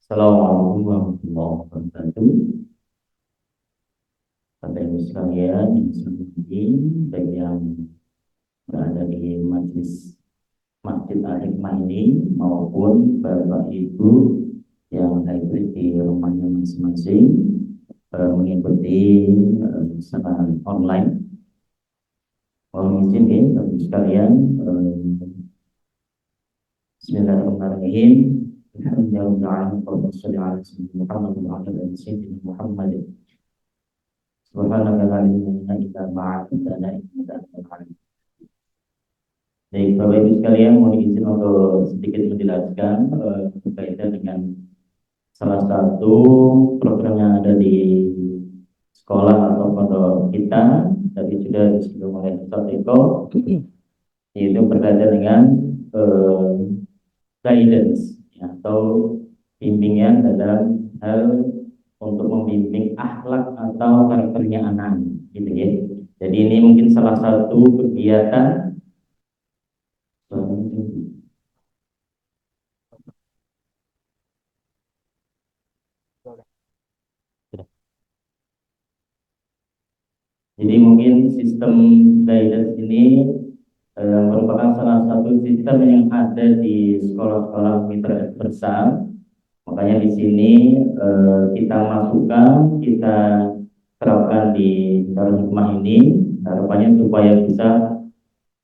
Assalamualaikum warahmatullahi wabarakatuh. Bapak Ibu sekalian yang sembunyi, baik yang berada di majlis Masjid Al-Hikmah ini maupun Bapak Ibu yang hybrid di rumahnya masing-masing mengikuti secara online. Mohon izin ya, Bapak Ibu sekalian. Bismillahirrahmanirrahim. Alhamdulillah, Muhammad. Subhanaka la ilaha illa anta Baik, Bapak Ibu sekalian, mohon izin untuk sedikit menjelaskan berkaitan dengan salah satu program yang ada di sekolah atau pondok kita. Tadi sudah disebut oleh Ustaz Eko, yaitu berkaitan dengan guidance atau bimbingan dalam hal untuk membimbing akhlak atau karakternya anak, gitu ya. Jadi ini mungkin salah satu kegiatan Jadi mungkin sistem guidance ini merupakan salah satu sistem yang ada di sekolah-sekolah mitra besar. Makanya di sini kita masukkan, kita terapkan di Darul Hikmah ini, harapannya supaya bisa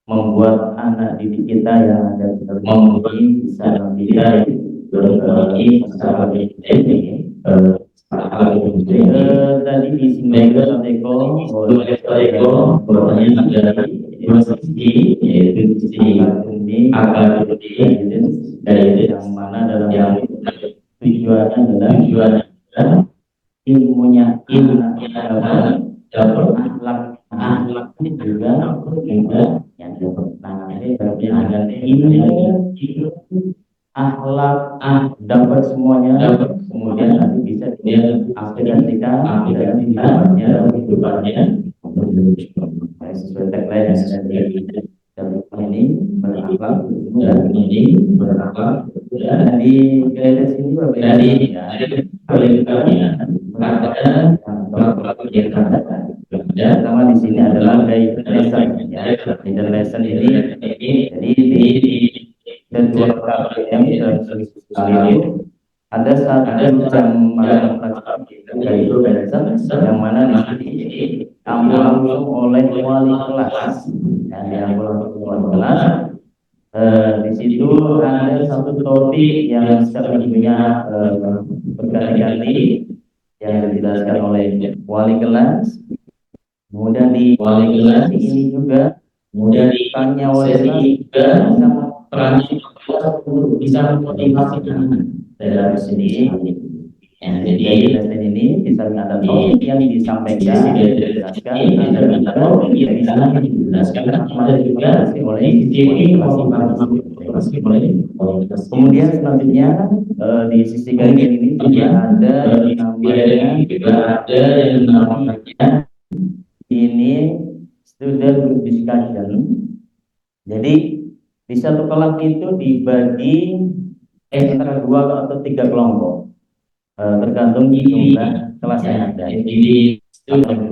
membuat anak didik kita yang ada di Darul Hikmah ini bisa lebih berbagi secara ini. Tadi di sini Eko bahwasanya ada dua sisi, yaitu sisi akademik yang mana dalam yang tujuannya adalah ilmunya dapat akhlak ini juga yang dapat. Nah, ini berarti ada ilmu akhlak dapat semuanya, kemudian nanti bisa diaplikasikan dalam kehidupannya sesuai tagline yang ada di dalam ini berakhlak dan ini berakhlak. Dan di guidance ini berbeda ada pelaku yang pertama di sini adalah guidance lesson ya. Guidance lesson ini jadi di jadwal KPM itu ada satu jam malam yaitu lesson yang mana di sini ambil langsung oleh wali kelas dan diambil langsung wali kelas. Di situ ada satu topik yang setiap minggunya berganti-ganti yang dijelaskan oleh wali kelas. Kemudian di wali kelas ini juga, kemudian ditanya wali kelas juga bisa memotivasi anak dalam sini. Jadi lesson ini bisa ada topik yang disampaikan, dijelaskan, ada topik yang dijelaskan, ada juga oleh kemudian selanjutnya di sisi kajian ini juga ada yang namanya ini student group discussion. Jadi di satu kelas itu dibagi antara 2 atau 3 kelompok, tergantung jumlah kelas yang ada. Jadi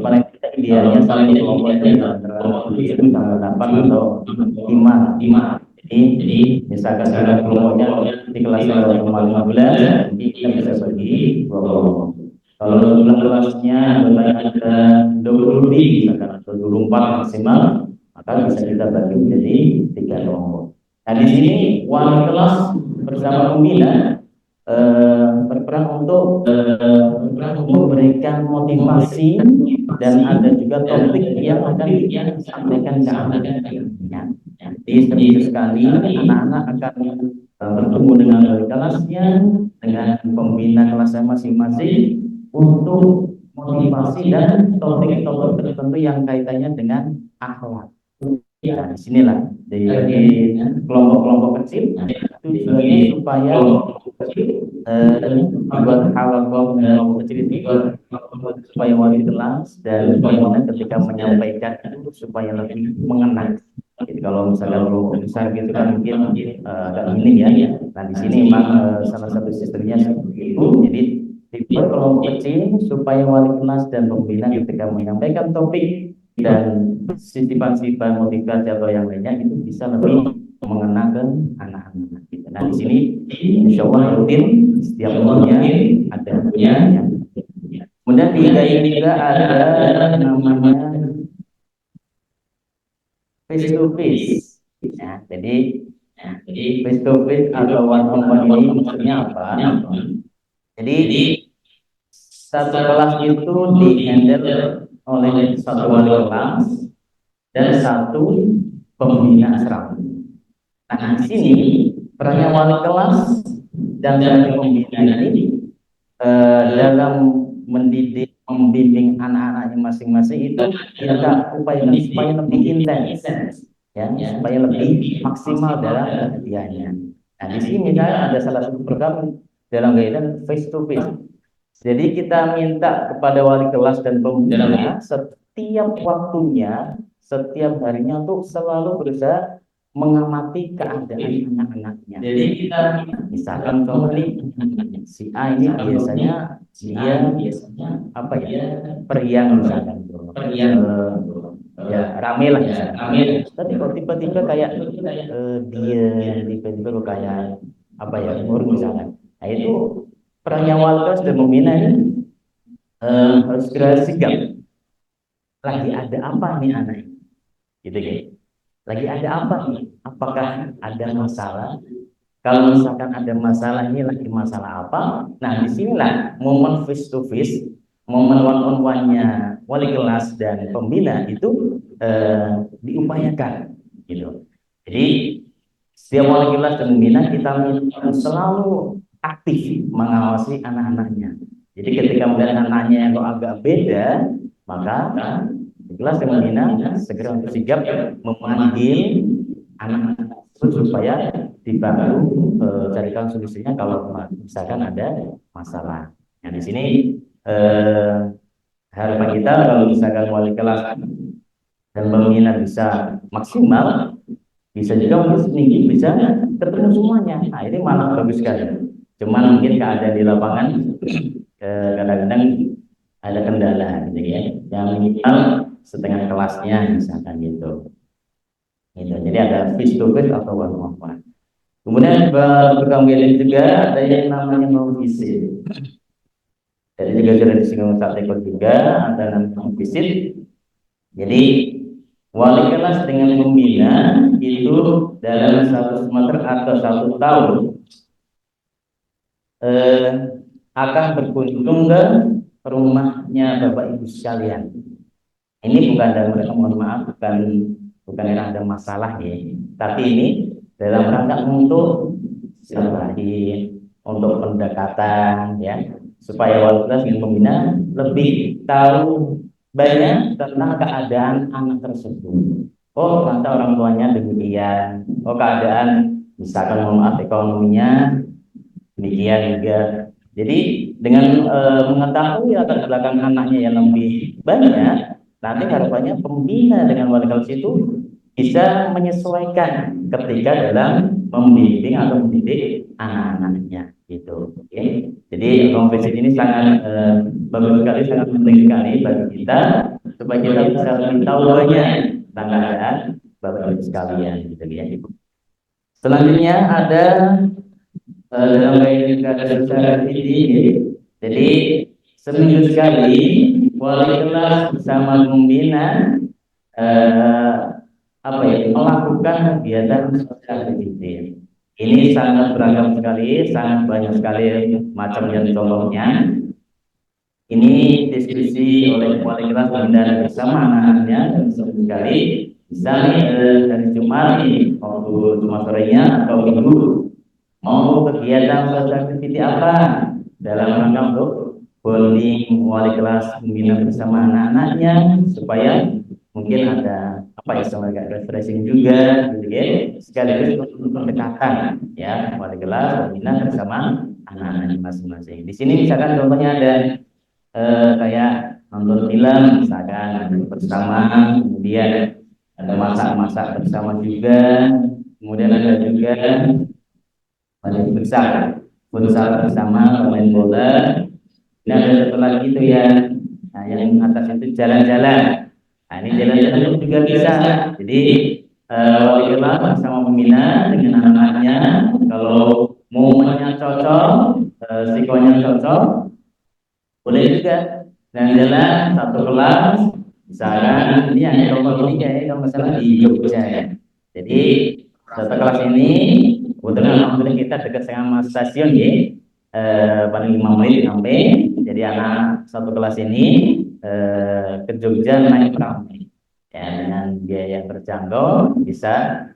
paling tidak idealnya satu kelompok itu antara 7 sampai 8 atau 5. Jadi misalkan ada kelompoknya di kelas cuma 15, jadi kita bisa bagi 2 kelompok. Kalau jumlah kelasnya ada 20 lebih, misalkan 24 maksimal, maka bisa kita bagi menjadi 3 kelompok. Nah di sini wali kelas bersama pembina berperan untuk memberikan motivasi dan ada juga topik yang akan disampaikan ke anak-anaknya. Jadi serius sekali anak-anak akan bertemu dengan wali kelasnya, dengan pembina kelasnya masing-masing untuk motivasi dan topik-topik tertentu yang kaitannya dengan akhlak. Ya, disinilah di kelompok-kelompok kecil tujuannya supaya buat kelompok kecil itu supaya wali kelas dan pembina ketika menyampaikan itu supaya lebih mengena Jadi kalau misalkan kelompok besar gitu kan mungkin agak minim ya. Nah di sini memang salah satu sistemnya seperti itu. Jadi dibuat kelompok kecil supaya wali kelas dan pembina ketika menyampaikan topik dan sifat-sifat motivasi atau yang lainnya itu bisa lebih mengena ke anak-anak gitu. Nah di sini insya Allah rutin setiap minggunya ada ya. Kemudian di IKI juga ada namanya face to face. Ya, jadi face to face atau one on one ini maksudnya apa? Jadi satu kelas itu dihandle oleh satu wali kelas dan satu pembina asrama. Nah, di sini perannya wali kelas dan pembina ini dalam mendidik, membimbing anak-anaknya masing-masing itu kita upayakan supaya lebih intens, ya, supaya lebih maksimal dalam perhatiannya. Nah, di sini misalnya ada salah satu program dalam kegiatan face to face. Jadi kita minta kepada wali kelas dan pembina setiap waktunya, setiap harinya untuk selalu berusaha mengamati keadaan anak-anaknya. Jadi kita misalkan contoh nih, si A ini biasanya dia apa ya, periang misalkan, ya rame lah misalkan. Tapi kok tiba-tiba kayak dia tiba-tiba kok kayak apa ya, murung misalkan. Nah itu perannya wali kelas dan pembina ini harus segera sigap. Lagi ada apa nih anak ini? Gitu ya. Lagi ada apa nih? Apakah ada masalah? Kalau misalkan ada masalah ini lagi masalah apa? Nah, disinilah momen face to face, momen one on one-nya wali kelas dan pembina itu diupayakan, gitu. Jadi setiap wali kelas dan pembina kita selalu aktif mengawasi anak-anaknya. Jadi ketika melihat anaknya yang kok agak beda, maka kelas dan pembina segera untuk sigap memanggil anak-anak supaya dibantu carikan solusinya kalau misalkan ada masalah. Nah di sini harapan kita kalau misalkan wali kelas dan pembina bisa maksimal, bisa juga mungkin seminggu bisa ketemu semuanya. Nah ini malah bagus sekali. Cuman mungkin keadaan di lapangan kadang-kadang ada kendala gitu ya. Yang minimal setengah kelasnya misalkan gitu. Gitu. Jadi ada face to face atau one on one. Kemudian program guidance juga ada yang namanya non visit. Jadi juga sudah disinggung saat ikut juga ada namanya non visit. Jadi wali kelas dengan pembina itu dalam satu semester atau satu tahun akan berkunjung ke rumahnya Bapak Ibu sekalian. Ini bukan dalam mereka, mohon maaf, bukan yang ada masalah ya, tapi ini dalam rangka untuk silaturahmi, untuk pendekatan ya, supaya wali kelas dan pembina lebih tahu banyak tentang keadaan anak tersebut. Oh, ternyata orang tuanya demikian. Oh, keadaan misalkan mohon maaf ekonominya demikian juga. Jadi dengan mengetahui latar belakang anaknya yang lebih banyak, nanti harapannya pembina dengan wali kelas itu bisa menyesuaikan ketika dalam membimbing atau mendidik anak-anaknya gitu. Oke. Jadi konvensi ini sangat bagus sekali, sangat penting sekali bagi kita supaya kita bisa lebih tahu banyak tentang keadaan Bapak Ibu sekalian gitu ya. Selanjutnya ada dalam baik ada secara ini, jadi seminggu sekali wali kelas bersama pembina apa ya, melakukan kegiatan sosial aktiviti. Ini sangat beragam sekali, sangat banyak sekali macam dan contohnya. Ini diskusi oleh wali kelas dan bersama anak-anaknya dan sekali bisa nih dari Jumat ini waktu Jumat sorenya atau Minggu mau kegiatan sosial aktiviti apa dalam rangka untuk bonding wali kelas pembina bersama anak-anaknya supaya mungkin ada apa ya, sama agak refreshing juga gitu ya, sekaligus untuk pendekatan ya wali kelas pembina bersama anak-anaknya masing-masing. Di sini misalkan contohnya ada kayak nonton film misalkan bersama, kemudian ada masak-masak bersama juga, kemudian ada juga ada futsal bersama pemain bola. Nah, ada satu lagi itu ya, nah yang atas itu jalan-jalan. Nah, ini jalan-jalan pun juga bisa. Jadi wali kelas bersama pembina dengan anak-anaknya, kalau momennya cocok, psikonya cocok, boleh juga jalan-jalan satu kelas. Misalkan ini yang kelompok tiga ya, kalau misalnya di Jogja ya. Jadi satu kelas ini kebetulan alhamdulillah kita dekat sama stasiun ya, paling 5 menit sampai. Jadi anak satu kelas ini ke Jogja naik perahu ya, dengan biaya yang terjangkau, bisa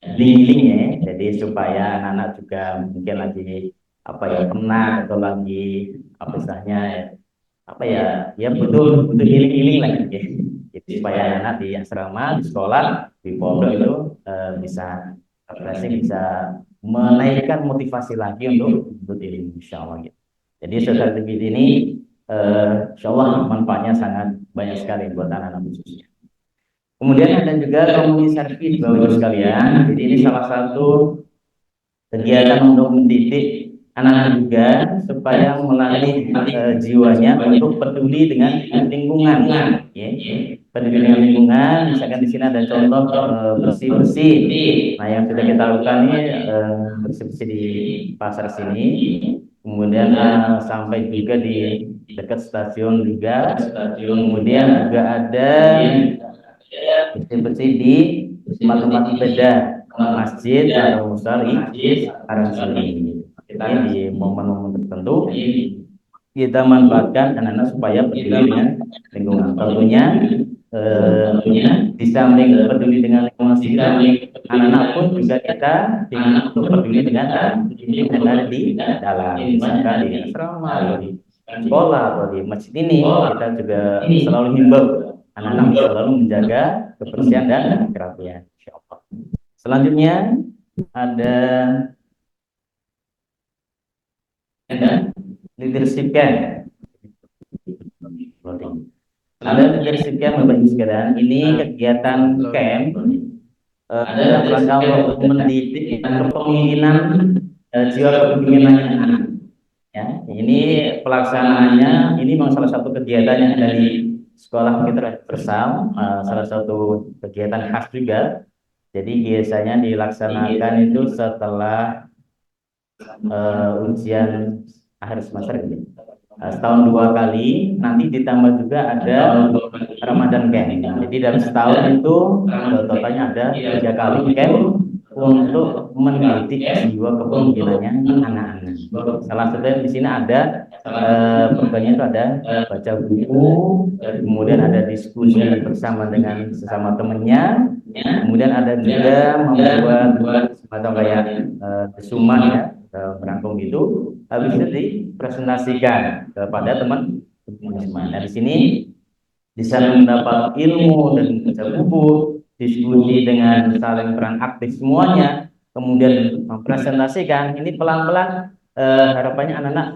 healing ya. Jadi supaya anak-anak juga mungkin lagi apa ya, penat atau lagi apa istilahnya ya, apa ya, ya butuh butuh healing lagi ya. Jadi supaya anak di asrama, di sekolah, di pondok itu bisa refreshing, bisa menaikkan motivasi lagi untuk healing, insya Allah gitu. Jadi sosial activity ini insya Allah manfaatnya sangat banyak sekali buat anak-anak khususnya. Kemudian ada juga community service Bapak Ibu sekalian. Jadi ini salah satu kegiatan untuk mendidik anak-anak juga supaya melatih jiwanya untuk peduli dengan lingkungan, ya. Peduli dengan lingkungan. Misalkan di sini ada contoh bersih-bersih. Nah, yang sudah kita lakukan ini bersih-bersih di pasar sini. Kemudian sampai juga di dekat stasiun juga. Kemudian juga ada bersih-bersih di tempat-tempat ibadah, masjid atau musali, Arab-Saudi. Ini di momen-momen tertentu kita manfaatkan anak-anak supaya peduli dengan lingkungan. Tentunya di samping peduli dengan lingkungan sendiri, anak-anak pun juga kita ingin untuk peduli dengan yang ada di dalam, misalkan di asrama atau di sekolah atau di masjid ini, kita juga selalu himbau anak-anak selalu menjaga kebersihan dan kerapian. Insyaallah. Selanjutnya ada leadership camp. Ada leadership camp Bapak Ibu sekalian. Ini kegiatan camp dalam rangka untuk mendidik kepemimpinan jiwa kepemimpinan anak. Ya, ini pelaksanaannya ini memang salah satu kegiatan yang ada di sekolah Mitra Bersam, salah satu kegiatan khas juga. Jadi biasanya dilaksanakan itu setelah ujian akhir semester ini. Setahun 2 kali, nanti ditambah juga ada Ramadan Camp. Jadi dalam setahun itu totalnya ada 3 kali camp untuk mendidik jiwa kepemimpinannya anak-anak. Salah satunya di sini ada programnya itu ada baca buku, kemudian ada diskusi bersama dengan sesama temannya, kemudian ada juga membuat semacam kayak desuman ya, merangkum itu, habis itu dipresentasikan kepada teman-teman. Nah, di sini bisa mendapat ilmu dan baca buku, diskusi dengan saling peran aktif semuanya, kemudian mempresentasikan. Ini pelan-pelan harapannya anak-anak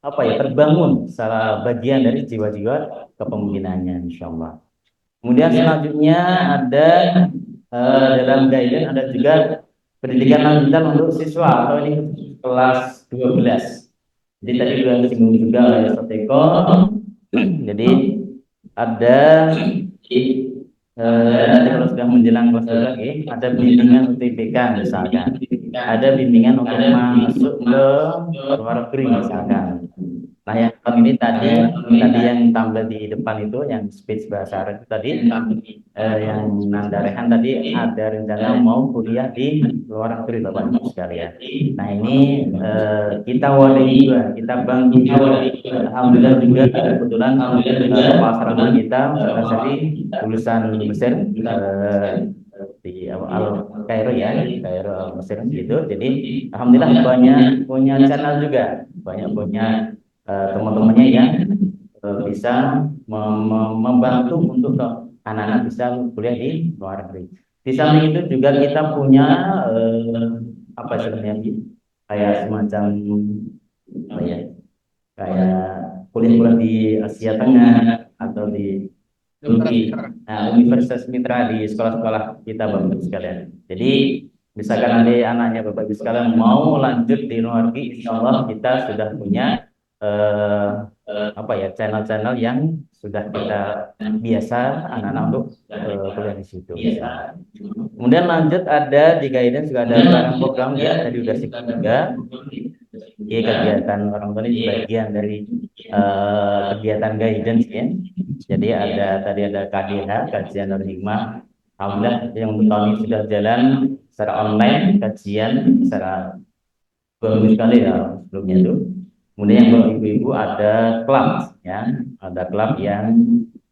apa ya, terbangun salah bagian dari jiwa-jiwa kepemimpinannya, insya Allah. Kemudian selanjutnya ada dalam guidance ada juga pendidikan lanjutan untuk siswa atau ini kelas 12. Jadi tadi sudah disinggung juga oleh Soteko. Jadi ada nanti kalau sudah menjelang kelas 12 lagi ada bimbingan UTBK misalkan, ada bimbingan untuk masuk ke luar negeri misalkan. Nah, yang ini tadi yang tampil di depan itu yang speech bahasa Arab itu tadi, yang Nanda Rehan tadi ada rencana mau kuliah di luar negeri Bapak Ibu sekalian. Nah, ini kita wadai juga, kita bangga juga. Alhamdulillah juga kebetulan kepala asrama kita tadi lulusan Mesir di Al Kairo ya, Kairo Mesir gitu. Jadi alhamdulillah banyak punya channel juga, banyak punya teman-temannya yang bisa membantu untuk anak-anak bisa kuliah di luar negeri. Di samping itu juga kita punya apa istilahnya, kayak semacam apa ya, kayak kuliah-kuliah di Asia Tengah atau di Universitas Mitra di sekolah-sekolah kita Bapak Ibu sekalian. Jadi misalkan nanti anaknya Bapak Ibu sekalian mau lanjut di luar negeri, insya Allah kita sudah punya eh, apa ya channel-channel yang sudah kita biasa anak-anak untuk kuliah di situ. Kemudian lanjut ada di guidance juga ada program ya tadi udah singkat juga. Jadi kegiatan orang tua ini bagian dari kegiatan guidance ya. Jadi ada tadi ada KDH, kajian dan hikmah. Alhamdulillah yang tahun ini sudah jalan secara online, kajian secara bagus sekali ya sebelumnya itu. Kemudian yang untuk ibu-ibu ada klub ya, ada klub yang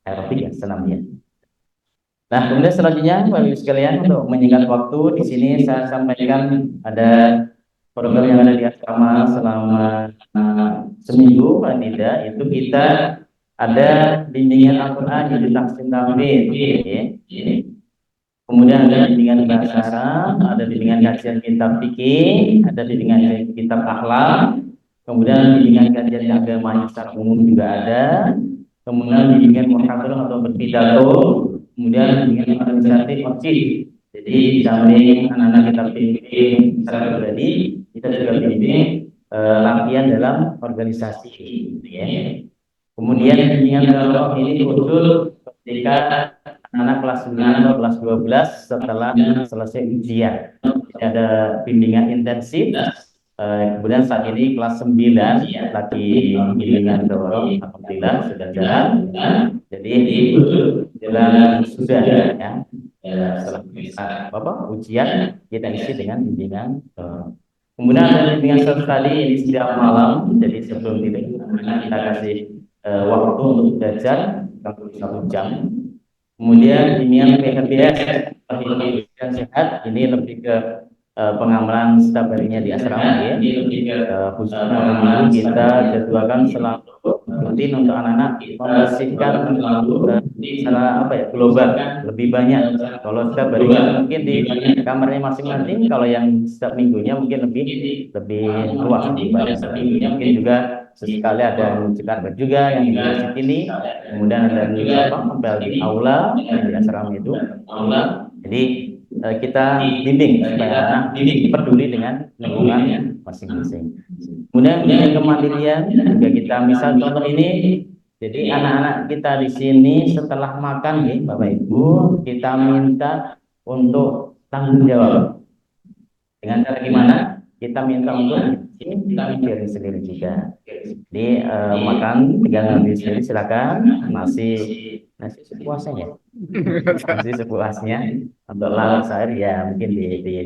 aerobik ya senamnya. Nah, kemudian selanjutnya Bapak Ibu sekalian untuk menyingkat waktu di sini saya sampaikan ada program yang ada di asrama selama seminggu paling tidak itu kita ada bimbingan Al-Quran yang ditaksim tahfidz ya. Kemudian ada bimbingan bahasa Arab, ada bimbingan kajian kitab fikih, ada bimbingan kitab akhlak, kemudian bimbingan kajian agama yang secara umum juga ada, kemudian bimbingan muhadharah atau berpidato, kemudian bimbingan organisasi masjid. Jadi di samping anak-anak kita bimbing secara pribadi, kita juga bimbing latihan dalam organisasi, gitu ya. Kemudian bimbingan dalam ini khusus ketika anak kelas 9 atau kelas 12 setelah selesai ujian. Jadi ada bimbingan intensif. Kemudian saat ini kelas 9 lagi bimbingan dorong, alhamdulillah sudah jalan. Jadi jalan sudah ya. Setelah ujian kita isi dengan bimbingan dorong. Kemudian ada bimbingan tadi ini setiap malam. Jadi sebelum tidur kita kasih waktu untuk belajar 1 jam. Kemudian bimbingan PHBS pendidikan sehat ini lebih ke pengamalan setiap harinya di asrama ya. Khususnya minggu kita jadwalkan selalu rutin untuk anak-anak membersihkan secara apa ya global lebih banyak. Kalau setiap harinya mungkin di kamarnya masing-masing, kalau yang setiap minggunya mungkin lebih luas lebih banyak. Mungkin juga sesekali ada yang Jakarta juga yang di sini, kemudian ada yang di aula di asrama itu. Jadi kita bimbing supaya anak peduli dengan lingkungan masing-masing. Kemudian yang kemandirian juga kita misal contoh ini, jadi anak-anak kita di sini setelah makan nih Bapak Ibu kita minta untuk tanggung jawab. Dengan cara gimana? Kita minta untuk kita piring sendiri juga. Jadi makan tinggal ngambil sendiri silakan, nasi sepuasnya, nasi sepuasnya. Untuk lauk sayur ya mungkin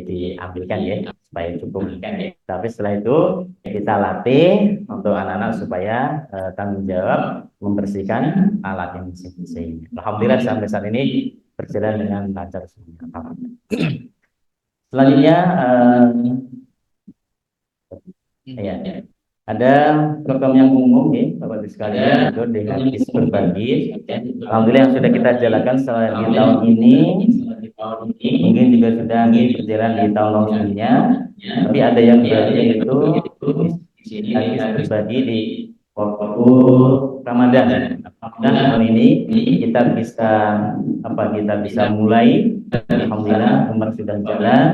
diambilkan ya supaya cukup. Tapi setelah itu kita latih untuk anak-anak supaya tanggung jawab membersihkan alat yang masing-masing. Alhamdulillah sampai saat ini berjalan dengan lancar semuanya. Selanjutnya ya, ada program yang umum ya Bapak Ibu sekalian itu dengan bis berbagi. Alhamdulillah yang sudah kita jalankan selama di tahun ini, mungkin juga sudah berjalan di tahun sebelumnya. Tapi ada yang baru yaitu bis berbagi di waktu Ramadan. Nah tahun ini kita bisa mulai. Alhamdulillah kemarin sudah jalan.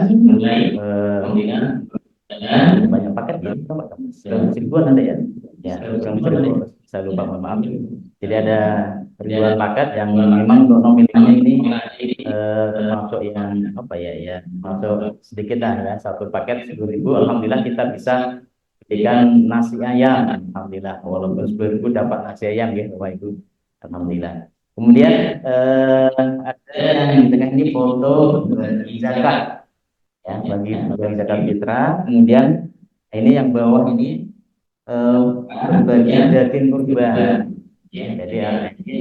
Banyak paket ya, ribuan ada ya, saya lupa mohon maaf. Jadi ada ribuan paket yang memang untuk nominalnya ini termasuk yang masuk sedikit lah ya, satu paket 10.000. Alhamdulillah kita bisa berikan nasi ayam, alhamdulillah walaupun 10.000 dapat nasi ayam ya Bapak Ibu, alhamdulillah. Kemudian ada yang di tengah ini foto zakat ya bagi zakat fitrah. Kemudian ini yang bawah ini bagi daging kurban ya. Jadi ini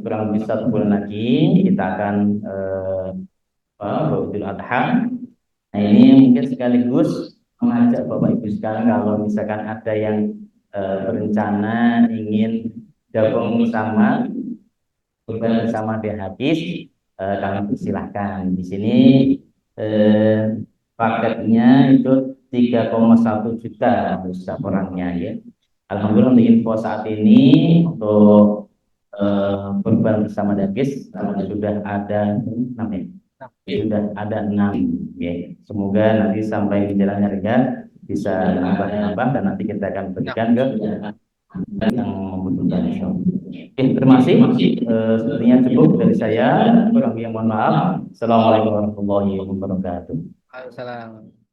kurang lebih 1 bulan lagi kita akan Idul Adha. Nah ini mungkin sekaligus mengajak Bapak Ibu sekalian kalau misalkan ada yang berencana ingin gabung sama kurban bersama dia habis, kami silahkan. Di sini paketnya itu 3,1 juta setiap orangnya ya. Alhamdulillah untuk info saat ini untuk kurban bersama Darkis sudah ada 6 ya. Sudah ada 6 ya. Semoga nanti sampai di jalan harga bisa nambah-nambah dan nanti kita akan berikan ke yang membutuhkan. Oke, terima kasih. Sepertinya cukup dari saya. Kurang lebih mohon maaf. Assalamualaikum warahmatullahi wabarakatuh. Waalaikumsalam.